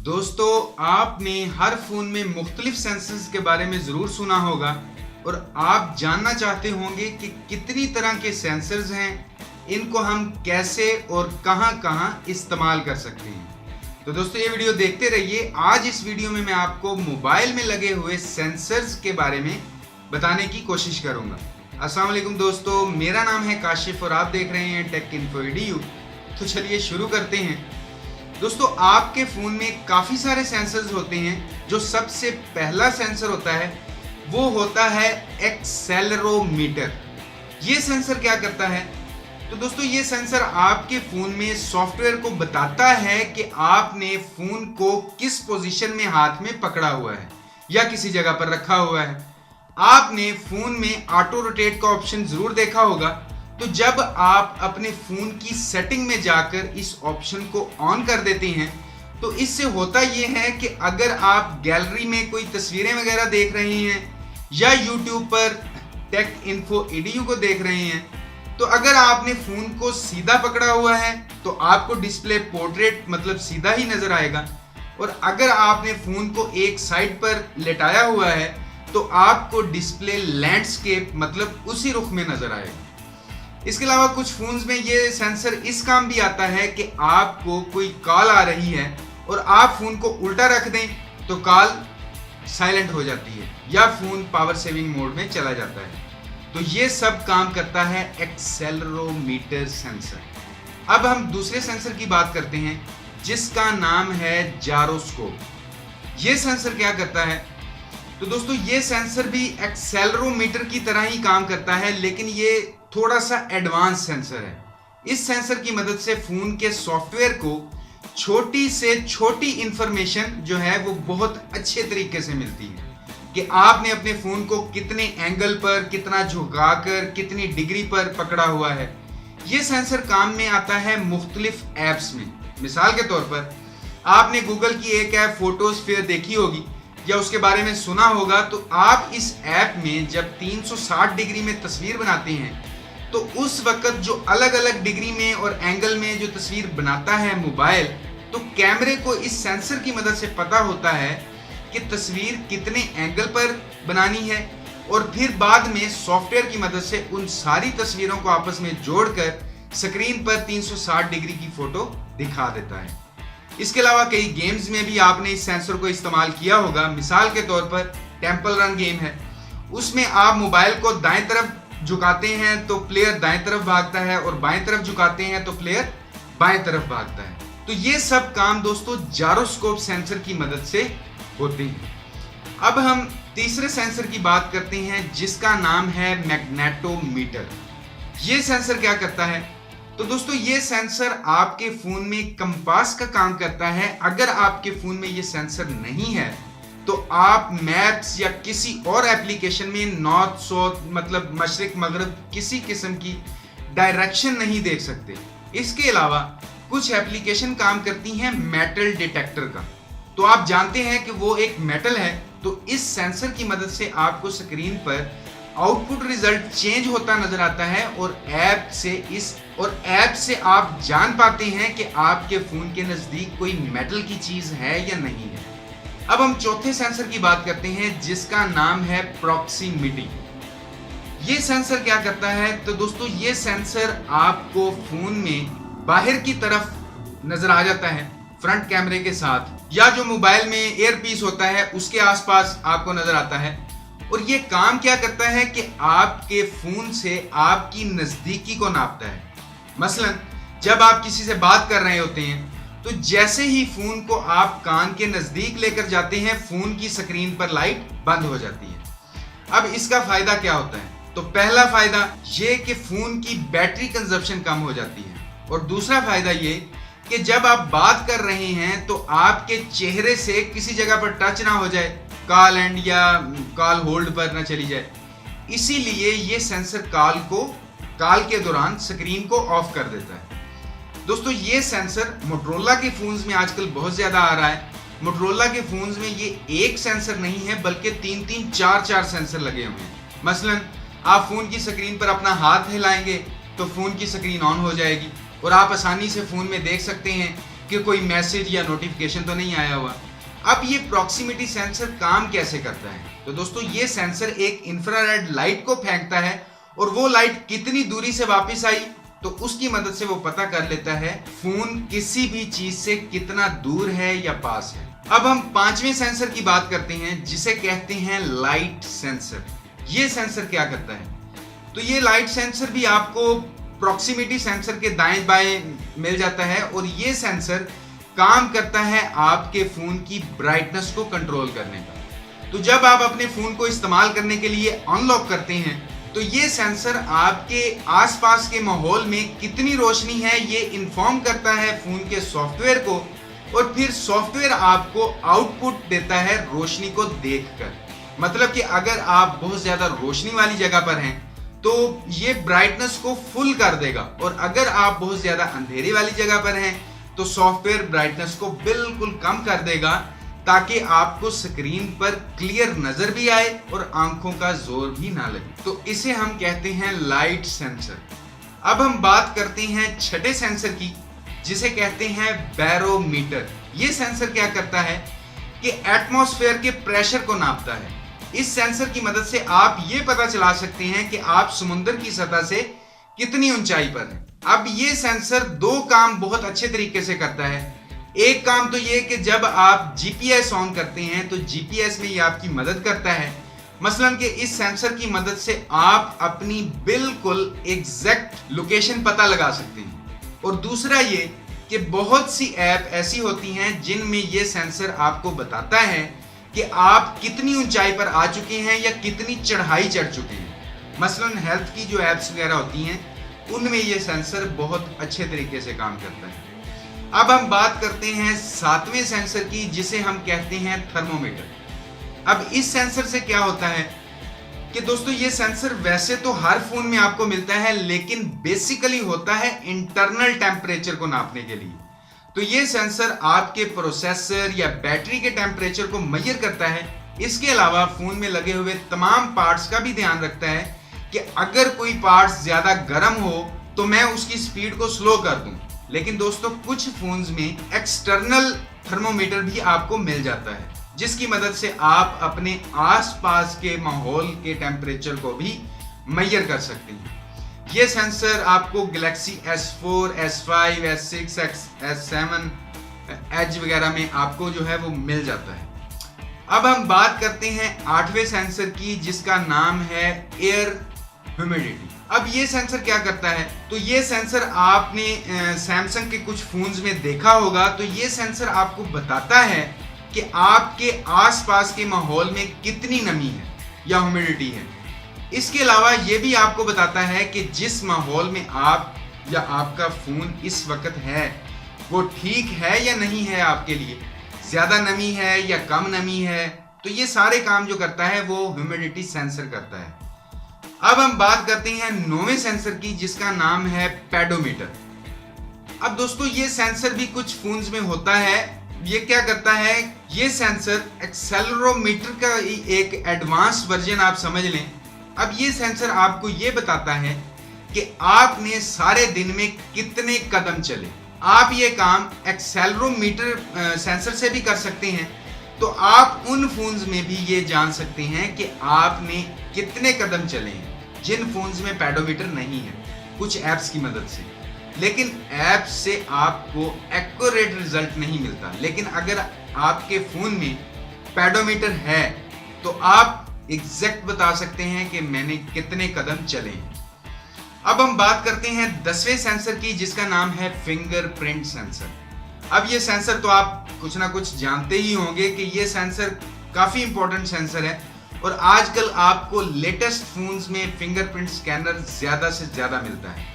दोस्तों, आपने हर फोन में मुख्तलिफ सेंसर्स के बारे में ज़रूर सुना होगा और आप जानना चाहते होंगे कि कितनी तरह के सेंसर्स हैं, इनको हम कैसे और कहां-कहां इस्तेमाल कर सकते हैं। तो दोस्तों, ये वीडियो देखते रहिए। आज इस वीडियो में मैं आपको मोबाइल में लगे हुए सेंसर्स के बारे में बताने की कोशिश करूंगा। अस्सलाम वालेकुम दोस्तों, मेरा नाम है काशिफ और आप देख रहे हैं टेक इन्फो EDU। तो चलिए शुरू करते हैं। दोस्तों, आपके फ़ोन में काफ़ी सारे सेंसर्स होते हैं। जो सबसे पहला सेंसर होता है वो होता है एक्सेलेरोमीटर। ये सेंसर क्या करता है? तो दोस्तों, ये सेंसर आपके फ़ोन में सॉफ्टवेयर को बताता है कि आपने फ़ोन को किस पोजीशन में हाथ में पकड़ा हुआ है या किसी जगह पर रखा हुआ है। आपने फ़ोन में ऑटो रोटेट का ऑप्शन ज़रूर देखा होगा। तो जब आप अपने फ़ोन की सेटिंग में जाकर इस ऑप्शन को ऑन कर देते हैं तो इससे होता ये है कि अगर आप गैलरी में कोई तस्वीरें वगैरह देख रहे हैं या यूट्यूब पर टेक इन्फो EDU को देख रहे हैं, तो अगर आपने फ़ोन को सीधा पकड़ा हुआ है तो आपको डिस्प्ले पोर्ट्रेट मतलब सीधा ही नज़र आएगा, और अगर आपने फ़ोन को एक साइड पर लेटाया हुआ है तो आपको डिस्प्ले लैंडस्केप मतलब उसी रुख में नज़र आएगा। इसके अलावा कुछ फ़ोन्स में ये सेंसर इस काम भी आता है कि आपको कोई कॉल आ रही है और आप फ़ोन को उल्टा रख दें तो कॉल साइलेंट हो जाती है या फ़ोन पावर सेविंग मोड में चला जाता है। तो ये सब काम करता है एक्सेलेरोमीटर सेंसर। अब हम दूसरे सेंसर की बात करते हैं जिसका नाम है जायरोस्कोप। ये सेंसर क्या करता है? तो दोस्तों, ये सेंसर भी एक्सेलेरोमीटर की तरह ही काम करता है, लेकिन ये थोड़ा सा एडवांस सेंसर है। इस सेंसर की मदद से फ़ोन के सॉफ्टवेयर को छोटी से छोटी इंफॉर्मेशन जो है वो बहुत अच्छे तरीके से मिलती है कि आपने अपने फ़ोन को कितने एंगल पर, कितना झुकाकर, कितनी डिग्री पर पकड़ा हुआ है। ये सेंसर काम में आता है मुख्तलिफ ऐप्स में। मिसाल के तौर पर आपने गूगल की एक ऐप फोटोस्फीयर देखी होगी या उसके बारे में सुना होगा। तो आप इस ऐप में जब 360 डिग्री में तस्वीर बनाते हैं तो उस वक्त जो अलग अलग डिग्री में और एंगल में जो तस्वीर बनाता है मोबाइल, तो कैमरे को इस सेंसर की मदद से पता होता है कि तस्वीर कितने एंगल पर बनानी है, और फिर बाद में सॉफ्टवेयर की मदद से उन सारी तस्वीरों को आपस में जोड़कर स्क्रीन पर 360 डिग्री की फोटो दिखा देता है। इसके अलावा कई गेम्स में भी आपने इस सेंसर को इस्तेमाल किया होगा। मिसाल के तौर पर टेंपल रन गेम है, उसमें आप मोबाइल को दाएं तरफ झुकाते हैं तो प्लेयर दाएं तरफ भागता है और बाएं तरफ झुकाते हैं तो प्लेयर बाएं तरफ भागता है। तो ये सब काम दोस्तों जायरोस्कोप सेंसर की मदद से होते हैं। अब हम तीसरे सेंसर की बात करते हैं जिसका नाम है मैग्नेटोमीटर। ये सेंसर क्या करता है? तो दोस्तों, ये सेंसर आपके फ़ोन में कंपास का काम करता है। अगर आपके फ़ोन में ये सेंसर नहीं है तो आप मैप्स या किसी और एप्लीकेशन में नॉर्थ साउथ मतलब मशरिक मगरब किसी किस्म की डायरेक्शन नहीं देख सकते। इसके अलावा कुछ एप्लीकेशन काम करती हैं मेटल डिटेक्टर का। तो आप जानते हैं कि वो एक मेटल है, तो इस सेंसर की मदद से आपको स्क्रीन पर आउटपुट रिजल्ट चेंज होता नजर आता है, और ऐप से आप जान पाते हैं कि आपके फ़ोन के नज़दीक कोई मेटल की चीज़ है या नहीं है। अब हम चौथे सेंसर की बात करते हैं जिसका नाम है प्रॉक्सिमिटी। ये सेंसर क्या करता है? तो दोस्तों, ये सेंसर आपको फ़ोन में बाहर की तरफ नजर आ जाता है फ्रंट कैमरे के साथ, या जो मोबाइल में एयरपीस होता है उसके आसपास आपको नजर आता है। और ये काम क्या करता है कि आपके फ़ोन से आपकी नज़दीकी को नापता है। मसलन जब आप किसी से बात कर रहे होते हैं तो जैसे ही फ़ोन को आप कान के नज़दीक लेकर जाते हैं, फ़ोन की स्क्रीन पर लाइट बंद हो जाती है। अब इसका फ़ायदा क्या होता है? तो पहला फ़ायदा ये कि फ़ोन की बैटरी कंजप्शन कम हो जाती है, और दूसरा फ़ायदा ये कि जब आप बात कर रहे हैं तो आपके चेहरे से किसी जगह पर टच ना हो जाए, कॉल एंड या कॉल होल्ड पर ना चली जाए। इसीलिए ये सेंसर कॉल के दौरान स्क्रीन को ऑफ कर देता है। दोस्तों, ये सेंसर मोटरोला के फ़ोन्स में आजकल बहुत ज़्यादा आ रहा है। मोटरोला के फ़ोन्स में ये एक सेंसर नहीं है बल्कि 3-3, 4-4 सेंसर लगे हुए हैं। मसलन आप फ़ोन की स्क्रीन पर अपना हाथ हिलाएंगे तो फ़ोन की स्क्रीन ऑन हो जाएगी, और आप आसानी से फ़ोन में देख सकते हैं कि कोई मैसेज या नोटिफिकेशन तो नहीं आया हुआ। अब ये प्रॉक्सिमिटी सेंसर काम कैसे करता है? तो दोस्तों ये सेंसर एक इंफ्रारेड लाइट को फेंकता है और वो लाइट कितनी दूरी से वापस आई तो उसकी मदद से वो पता कर लेता है फोन किसी भी चीज से कितना दूर है या पास है। अब हम पांचवें सेंसर की बात करते हैं जिसे कहते हैं लाइट सेंसर। ये सेंसर क्या करता है? तो ये लाइट सेंसर भी आपको प्रॉक्सिमिटी सेंसर के दाएं बाएं मिल जाता है और ये सेंसर काम करता है आपके फोन की ब्राइटनेस को कंट्रोल करने का। तो जब आप अपने फोन को इस्तेमाल करने के लिए अनलॉक करते हैं तो ये सेंसर आपके आसपास के माहौल में कितनी रोशनी है ये इन्फॉर्म करता है फोन के सॉफ्टवेयर को और फिर सॉफ्टवेयर आपको आउटपुट देता है रोशनी को देखकर। मतलब कि अगर आप बहुत ज्यादा रोशनी वाली जगह पर हैं तो ये ब्राइटनेस को फुल कर देगा और अगर आप बहुत ज्यादा अंधेरी वाली जगह पर हैं तो सॉफ्टवेयर ब्राइटनेस को बिल्कुल कम कर देगा ताकि आपको स्क्रीन पर क्लियर नजर भी आए और आंखों का जोर भी ना लगे। तो इसे हम कहते हैं लाइट सेंसर। अब हम बात करते हैं छठे सेंसर की जिसे कहते हैं बैरोमीटर। ये सेंसर क्या करता है कि एटमॉस्फेयर के प्रेशर को नापता है। इस सेंसर की मदद से आप ये पता चला सकते हैं कि आप समुद्र की सतह से कितनी ऊंचाई पर हैं। अब ये सेंसर दो काम बहुत अच्छे तरीके से करता है। एक काम तो ये कि जब आप जीपीएस ऑन करते हैं तो जीपीएस में ये आपकी मदद करता है। मसलन कि इस सेंसर की मदद से आप अपनी बिल्कुल एग्जैक्ट लोकेशन पता लगा सकते हैं। और दूसरा ये कि बहुत सी ऐप ऐसी होती हैं जिनमें ये सेंसर आपको बताता है कि आप कितनी ऊंचाई पर आ चुके हैं या कितनी चढ़ाई चढ़ चुके हैं। मसलन हेल्थ की जो ऐप्स वगैरह होती हैं उनमें ये सेंसर बहुत अच्छे तरीके से काम करता है। अब हम बात करते हैं सातवें सेंसर की जिसे हम कहते हैं थर्मोमीटर। अब इस सेंसर से क्या होता है कि दोस्तों ये सेंसर वैसे तो हर फोन में आपको मिलता है लेकिन बेसिकली होता है इंटरनल टेम्परेचर को नापने के लिए। तो ये सेंसर आपके प्रोसेसर या बैटरी के टेम्परेचर को मेजर करता है। इसके अलावा फोन में लगे हुए तमाम पार्ट्स का भी ध्यान रखता है कि अगर कोई पार्ट्स ज्यादा गर्म हो तो मैं उसकी स्पीड को स्लो कर दूं। लेकिन दोस्तों कुछ फोन्स में एक्सटर्नल थर्मोमीटर भी आपको मिल जाता है जिसकी मदद से आप अपने आसपास के माहौल के टेम्परेचर को भी मेजर कर सकते हैं। ये सेंसर आपको Galaxy S4, S5, S6, S7, as वगैरह में आपको जो है वो मिल जाता है। अब हम बात करते हैं आठवें सेंसर की जिसका नाम है एयर ह्यूमिडिटी। अब ये सेंसर क्या करता है? तो ये सेंसर आपने सैमसंग के कुछ फोन्स में देखा होगा। तो ये सेंसर आपको बताता है कि आपके आसपास के माहौल में कितनी नमी है या ह्यूमिडिटी है। इसके अलावा ये भी आपको बताता है कि जिस माहौल में आप या आपका फोन इस वक्त है वो ठीक है या नहीं है आपके लिए, ज्यादा नमी है या कम नमी है। तो ये सारे काम जो करता है वो ह्यूमिडिटी सेंसर करता है। अब हम बात करते हैं नौवें सेंसर की जिसका नाम है पेडोमीटर। अब दोस्तों ये सेंसर भी कुछ फोन्स में होता है। ये क्या करता है? ये सेंसर एक्सेलेरोमीटर का एक एडवांस वर्जन आप समझ लें। अब ये सेंसर आपको ये बताता है कि आपने सारे दिन में कितने कदम चले। आप ये काम एक्सेलेरोमीटर सेंसर से भी कर सकते हैं। तो आप उन फोन्स में भी ये जान सकते हैं कि आपने कितने कदम चले हैं जिन फोन्स में पेडोमीटर नहीं है, कुछ ऐप्स की मदद से। लेकिन ऐप से आपको एक्यूरेट रिजल्ट नहीं मिलता। लेकिन अगर आपके फोन में पेडोमीटर है तो आप एग्जैक्ट बता सकते हैं कि मैंने कितने कदम चले हैं। अब हम बात करते हैं 10वें सेंसर की जिसका नाम है फिंगरप्रिंट सेंसर। अब ये सेंसर तो आप कुछ ना कुछ जानते ही होंगे कि ये सेंसर काफी इंपॉर्टेंट सेंसर है और आजकल आपको लेटेस्ट फोन्स में फिंगरप्रिंट स्कैनर ज्यादा से ज्यादा मिलता है।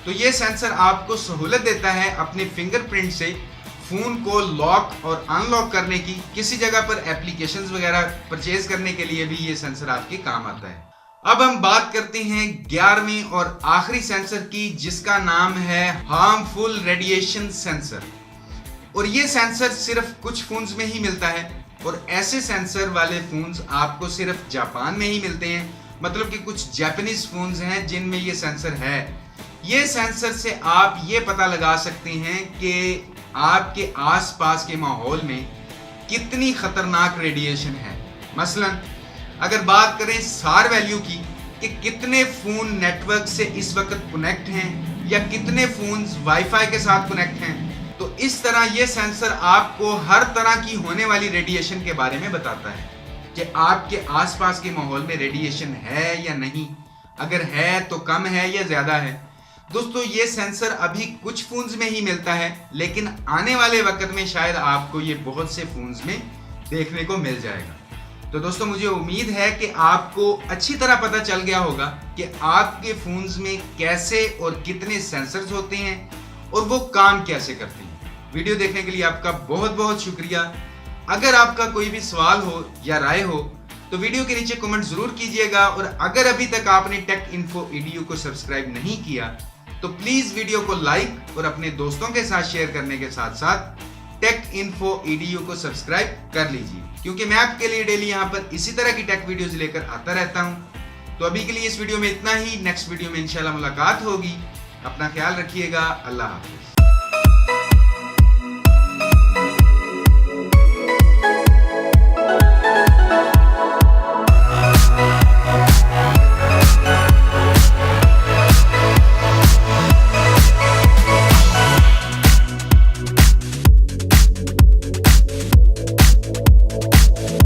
तो ये सेंसर आपको सहूलत देता है अपने फिंगरप्रिंट से फोन को लॉक और अनलॉक करने की। किसी जगह पर एप्लीकेशंस वगैरह परचेज करने के लिए भी ये सेंसर आपके काम आता है। अब हम बात करते हैं 11वें और आखिरी सेंसर की जिसका नाम है हार्मफुल रेडिएशन सेंसर। और ये सेंसर सिर्फ कुछ फोन्स में ही मिलता है और ऐसे सेंसर वाले फोन्स आपको सिर्फ जापान में ही मिलते हैं। मतलब कि कुछ जापानीज फोन्स हैं जिनमें ये सेंसर है। ये सेंसर से आप ये पता लगा सकते हैं कि आपके आसपास के माहौल में कितनी खतरनाक रेडिएशन है। मसलन अगर बात करें सार वैल्यू की कि कितने फोन नेटवर्क से इस वक्त कनेक्ट हैं या कितने फोन वाईफाई के साथ कनेक्ट हैं, तो इस तरह ये सेंसर आपको हर तरह की होने वाली रेडिएशन के बारे में बताता है कि आपके आसपास के माहौल में रेडिएशन है या नहीं, अगर है तो कम है या ज्यादा है। दोस्तों ये सेंसर अभी कुछ फोन्स में ही मिलता है, लेकिन आने वाले वक्त में शायद आपको ये बहुत से फोन्स में देखने को मिल जाएगा। तो दोस्तों मुझे उम्मीद है कि आपको अच्छी तरह पता चल गया होगा कि आपके फोन्स में कैसे और कितने सेंसर्स होते हैं और वो काम कैसे करते हैं। वीडियो देखने के लिए आपका बहुत बहुत शुक्रिया। अगर आपका कोई भी सवाल हो या राय हो तो वीडियो के नीचे कमेंट जरूर कीजिएगा, और अगर अभी तक आपने टेक इन्फो ईडीयू को सब्सक्राइब नहीं किया तो प्लीज वीडियो को लाइक और अपने दोस्तों के साथ शेयर करने के साथ साथ टेक इन्फो ईडीयू को सब्सक्राइब कर लीजिए, क्योंकि मैं आपके लिए डेली यहाँ पर इसी तरह की टेक वीडियोस लेकर आता रहता हूँ। तो अभी के लिए इस वीडियो में इतना ही। नेक्स्ट वीडियो में इंशाल्लाह मुलाकात होगी। अपना ख्याल रखिएगा। अल्लाह हाफिज।